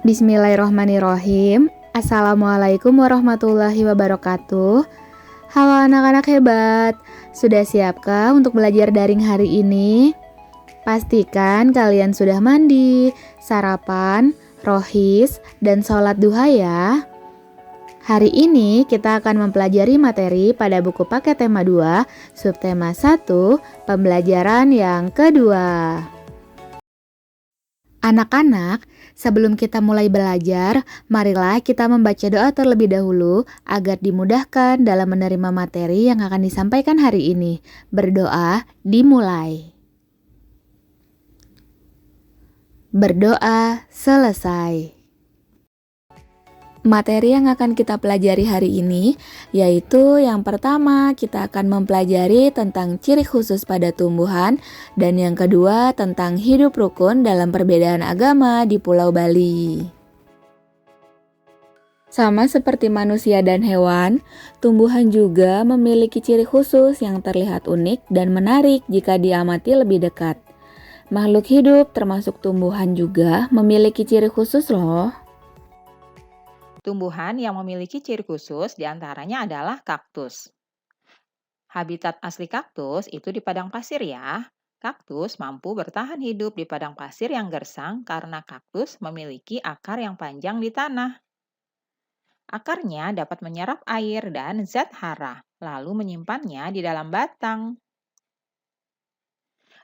Bismillahirrohmanirrohim. Assalamualaikum warahmatullahi wabarakatuh. Halo anak-anak hebat, sudah siapkah untuk belajar daring hari ini? Pastikan kalian sudah mandi, sarapan, rohis, dan sholat duha ya. Hari ini kita akan mempelajari materi pada buku paket tema 2, subtema 1, pembelajaran yang kedua. Anak-anak, sebelum kita mulai belajar, marilah kita membaca doa terlebih dahulu agar dimudahkan dalam menerima materi yang akan disampaikan hari ini. Berdoa dimulai. Berdoa selesai. Materi yang akan kita pelajari hari ini yaitu yang pertama kita akan mempelajari tentang ciri khusus pada tumbuhan dan yang kedua tentang hidup rukun dalam perbedaan agama di Pulau Bali. Sama seperti manusia dan hewan, tumbuhan juga memiliki ciri khusus yang terlihat unik dan menarik jika diamati lebih dekat. Makhluk hidup termasuk tumbuhan juga memiliki ciri khusus loh. Tumbuhan yang memiliki ciri khusus diantaranya adalah kaktus. Habitat asli kaktus itu di padang pasir ya. Kaktus mampu bertahan hidup di padang pasir yang gersang karena kaktus memiliki akar yang panjang di tanah. Akarnya dapat menyerap air dan zat hara, lalu menyimpannya di dalam batang.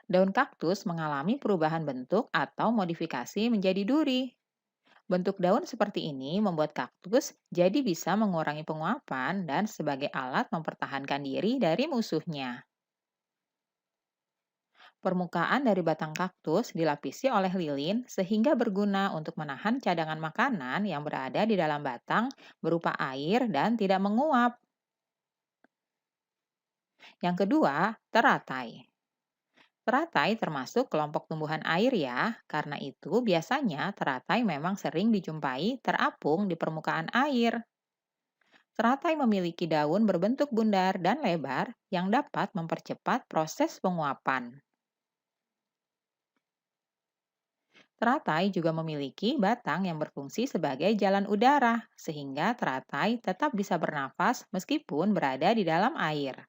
Daun kaktus mengalami perubahan bentuk atau modifikasi menjadi duri. Bentuk daun seperti ini membuat kaktus jadi bisa mengurangi penguapan dan sebagai alat mempertahankan diri dari musuhnya. Permukaan dari batang kaktus dilapisi oleh lilin sehingga berguna untuk menahan cadangan makanan yang berada di dalam batang berupa air dan tidak menguap. Yang kedua, teratai. Teratai termasuk kelompok tumbuhan air ya, karena itu biasanya teratai memang sering dijumpai terapung di permukaan air. Teratai memiliki daun berbentuk bundar dan lebar yang dapat mempercepat proses penguapan. Teratai juga memiliki batang yang berfungsi sebagai jalan udara, sehingga teratai tetap bisa bernafas meskipun berada di dalam air.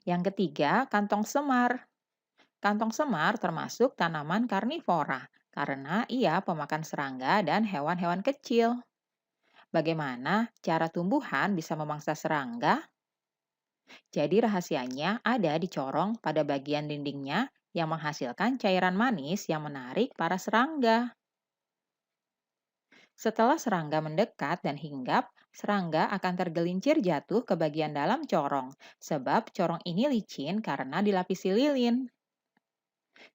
Yang ketiga, kantong semar. Kantong semar termasuk tanaman karnivora karena ia pemakan serangga dan hewan-hewan kecil. Bagaimana cara tumbuhan bisa memangsa serangga? Jadi rahasianya ada di corong pada bagian dindingnya yang menghasilkan cairan manis yang menarik para serangga. Setelah serangga mendekat dan hinggap, serangga akan tergelincir jatuh ke bagian dalam corong, sebab corong ini licin karena dilapisi lilin.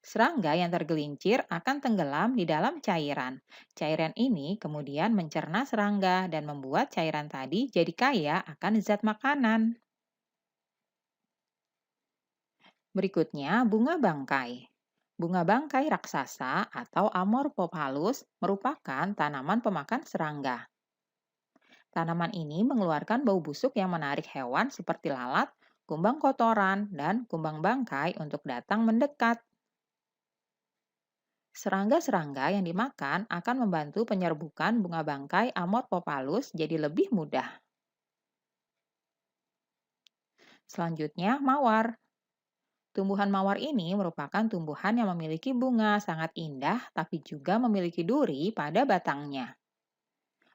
Serangga yang tergelincir akan tenggelam di dalam cairan. Cairan ini kemudian mencerna serangga dan membuat cairan tadi jadi kaya akan zat makanan. Berikutnya, bunga bangkai. Bunga bangkai raksasa atau Amorphophallus merupakan tanaman pemakan serangga. Tanaman ini mengeluarkan bau busuk yang menarik hewan seperti lalat, kumbang kotoran, dan kumbang bangkai untuk datang mendekat. Serangga-serangga yang dimakan akan membantu penyerbukan bunga bangkai Amorphophallus jadi lebih mudah. Selanjutnya, mawar. Tumbuhan mawar ini merupakan tumbuhan yang memiliki bunga sangat indah tapi juga memiliki duri pada batangnya.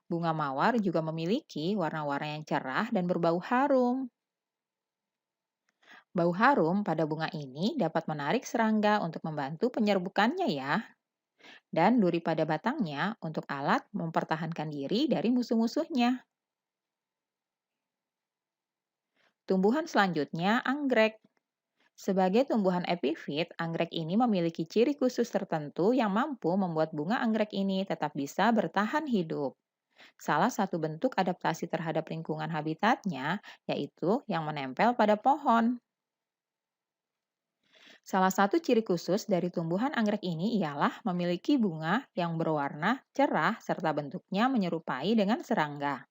Bunga mawar juga memiliki warna-warna yang cerah dan berbau harum. Bau harum pada bunga ini dapat menarik serangga untuk membantu penyerbukannya ya. Dan duri pada batangnya untuk alat mempertahankan diri dari musuh-musuhnya. Tumbuhan selanjutnya, anggrek. Sebagai tumbuhan epifit, anggrek ini memiliki ciri khusus tertentu yang mampu membuat bunga anggrek ini tetap bisa bertahan hidup. Salah satu bentuk adaptasi terhadap lingkungan habitatnya yaitu yang menempel pada pohon. Salah satu ciri khusus dari tumbuhan anggrek ini ialah memiliki bunga yang berwarna cerah serta bentuknya menyerupai dengan serangga.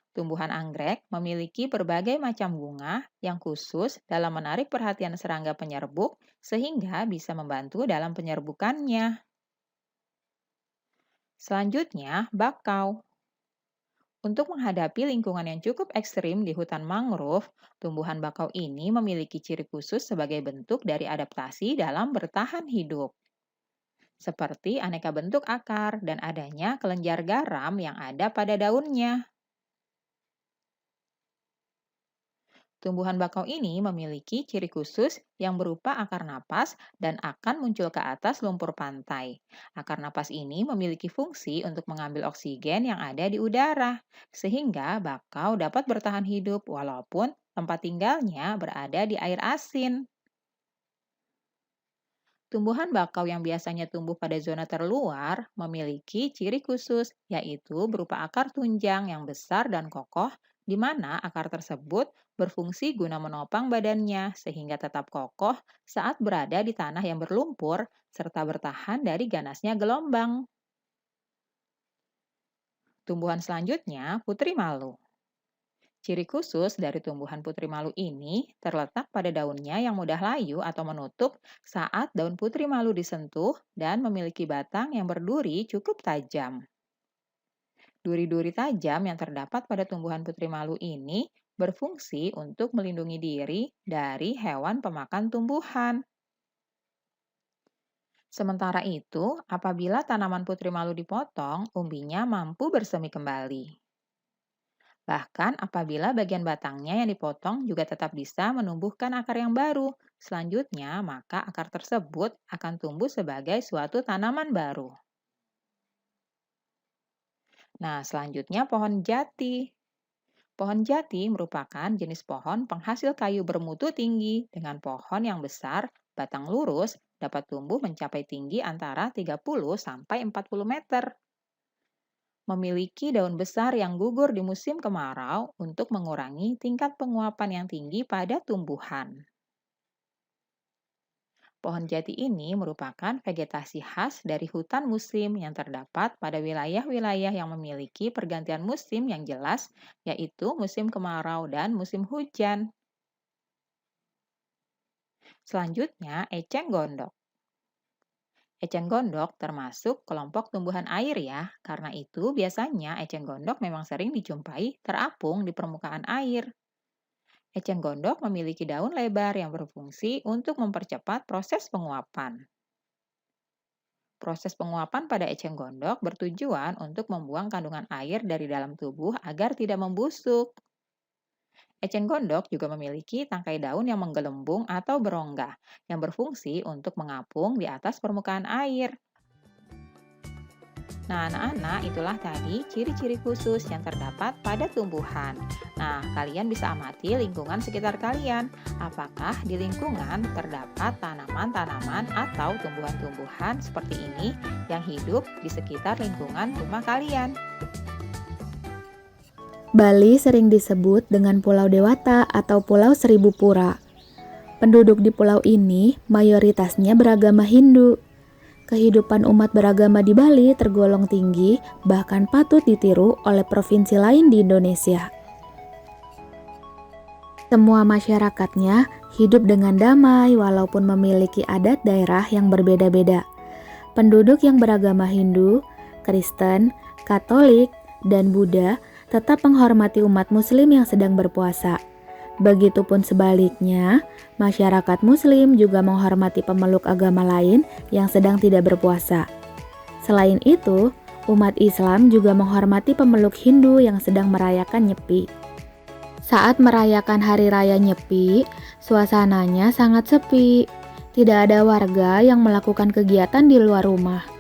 Tumbuhan anggrek memiliki berbagai macam bunga yang khusus dalam menarik perhatian serangga penyerbuk sehingga bisa membantu dalam penyerbukannya. Selanjutnya, bakau. Untuk menghadapi lingkungan yang cukup ekstrim di hutan mangrove, tumbuhan bakau ini memiliki ciri khusus sebagai bentuk dari adaptasi dalam bertahan hidup, seperti aneka bentuk akar dan adanya kelenjar garam yang ada pada daunnya. Tumbuhan bakau ini memiliki ciri khusus yang berupa akar napas dan akan muncul ke atas lumpur pantai. Akar napas ini memiliki fungsi untuk mengambil oksigen yang ada di udara, sehingga bakau dapat bertahan hidup walaupun tempat tinggalnya berada di air asin. Tumbuhan bakau yang biasanya tumbuh pada zona terluar memiliki ciri khusus, yaitu berupa akar tunjang yang besar dan kokoh, di mana akar tersebut berfungsi guna menopang badannya sehingga tetap kokoh saat berada di tanah yang berlumpur serta bertahan dari ganasnya gelombang. Tumbuhan selanjutnya, putri malu. Ciri khusus dari tumbuhan putri malu ini terletak pada daunnya yang mudah layu atau menutup saat daun putri malu disentuh dan memiliki batang yang berduri cukup tajam. Duri-duri tajam yang terdapat pada tumbuhan putri malu ini berfungsi untuk melindungi diri dari hewan pemakan tumbuhan. Sementara itu, apabila tanaman putri malu dipotong, umbinya mampu bersemi kembali. Bahkan apabila bagian batangnya yang dipotong juga tetap bisa menumbuhkan akar yang baru. Selanjutnya, maka akar tersebut akan tumbuh sebagai suatu tanaman baru. Nah, selanjutnya pohon jati. Pohon jati merupakan jenis pohon penghasil kayu bermutu tinggi dengan pohon yang besar, batang lurus, dapat tumbuh mencapai tinggi antara 30 sampai 40 meter. Memiliki daun besar yang gugur di musim kemarau untuk mengurangi tingkat penguapan yang tinggi pada tumbuhan. Pohon jati ini merupakan vegetasi khas dari hutan musim yang terdapat pada wilayah-wilayah yang memiliki pergantian musim yang jelas, yaitu musim kemarau dan musim hujan. Selanjutnya, eceng gondok. Eceng gondok termasuk kelompok tumbuhan air ya, karena itu biasanya eceng gondok memang sering dijumpai terapung di permukaan air. Eceng gondok memiliki daun lebar yang berfungsi untuk mempercepat proses penguapan. Proses penguapan pada eceng gondok bertujuan untuk membuang kandungan air dari dalam tubuh agar tidak membusuk. Eceng gondok juga memiliki tangkai daun yang menggelembung atau berongga, yang berfungsi untuk mengapung di atas permukaan air. Nah, anak-anak, itulah tadi ciri-ciri khusus yang terdapat pada tumbuhan. Nah, kalian bisa amati lingkungan sekitar kalian. Apakah di lingkungan terdapat tanaman-tanaman atau tumbuhan-tumbuhan seperti ini yang hidup di sekitar lingkungan rumah kalian? Bali sering disebut dengan Pulau Dewata atau Pulau Seribu Pura. Penduduk di pulau ini mayoritasnya beragama Hindu. Kehidupan umat beragama di Bali tergolong tinggi, bahkan patut ditiru oleh provinsi lain di Indonesia. Semua masyarakatnya hidup dengan damai walaupun memiliki adat daerah yang berbeda-beda. Penduduk yang beragama Hindu, Kristen, Katolik, dan Buddha tetap menghormati umat Muslim yang sedang berpuasa. Begitupun sebaliknya, masyarakat Muslim juga menghormati pemeluk agama lain yang sedang tidak berpuasa. Selain itu, umat Islam juga menghormati pemeluk Hindu yang sedang merayakan Nyepi. Saat merayakan Hari Raya Nyepi, suasananya sangat sepi. Tidak ada warga yang melakukan kegiatan di luar rumah.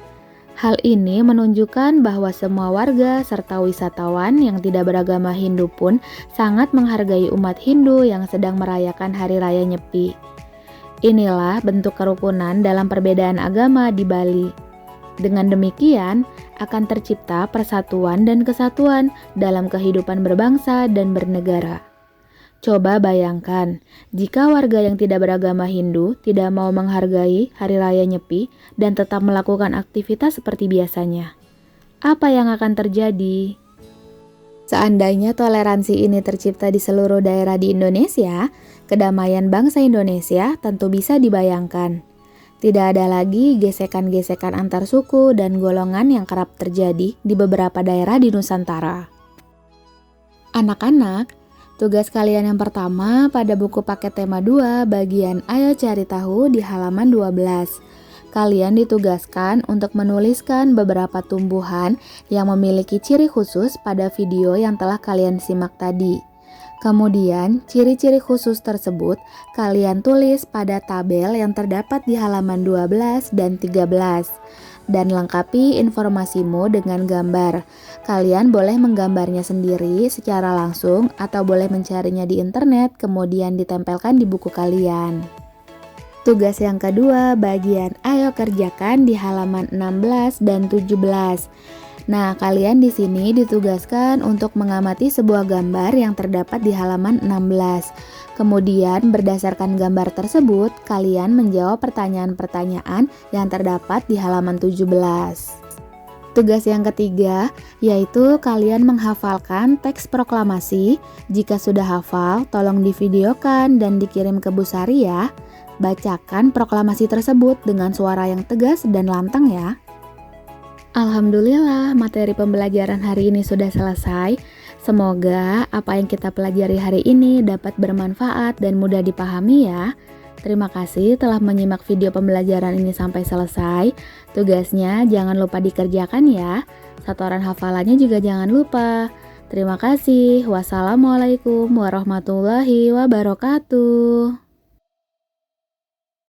Hal ini menunjukkan bahwa semua warga serta wisatawan yang tidak beragama Hindu pun sangat menghargai umat Hindu yang sedang merayakan Hari Raya Nyepi. Inilah bentuk kerukunan dalam perbedaan agama di Bali. Dengan demikian, akan tercipta persatuan dan kesatuan dalam kehidupan berbangsa dan bernegara. Coba bayangkan, jika warga yang tidak beragama Hindu tidak mau menghargai Hari Raya Nyepi dan tetap melakukan aktivitas seperti biasanya. Apa yang akan terjadi? Seandainya toleransi ini tercipta di seluruh daerah di Indonesia, kedamaian bangsa Indonesia tentu bisa dibayangkan. Tidak ada lagi gesekan-gesekan antar suku dan golongan yang kerap terjadi di beberapa daerah di Nusantara. Anak-anak, tugas kalian yang pertama pada buku paket tema 2 bagian Ayo Cari Tahu di halaman 12. Kalian ditugaskan untuk menuliskan beberapa tumbuhan yang memiliki ciri khusus pada video yang telah kalian simak tadi. Kemudian, ciri-ciri khusus tersebut kalian tulis pada tabel yang terdapat di halaman 12 dan 13. Dan lengkapi informasimu dengan gambar. Kalian boleh menggambarnya sendiri secara langsung atau boleh mencarinya di internet kemudian ditempelkan di buku kalian. Tugas yang kedua, bagian Ayo Kerjakan di halaman 16 dan 17. Nah, kalian di sini ditugaskan untuk mengamati sebuah gambar yang terdapat di halaman 16. Kemudian, berdasarkan gambar tersebut, kalian menjawab pertanyaan-pertanyaan yang terdapat di halaman 17. Tugas yang ketiga, yaitu kalian menghafalkan teks proklamasi. Jika sudah hafal, tolong divideokan dan dikirim ke Bu Sari ya. Bacakan proklamasi tersebut dengan suara yang tegas dan lantang ya. Alhamdulillah, materi pembelajaran hari ini sudah selesai. Semoga apa yang kita pelajari hari ini dapat bermanfaat dan mudah dipahami ya. Terima kasih telah menyimak video pembelajaran ini sampai selesai. Tugasnya jangan lupa dikerjakan ya. Setoran hafalannya juga jangan lupa. Terima kasih. Wassalamualaikum warahmatullahi wabarakatuh.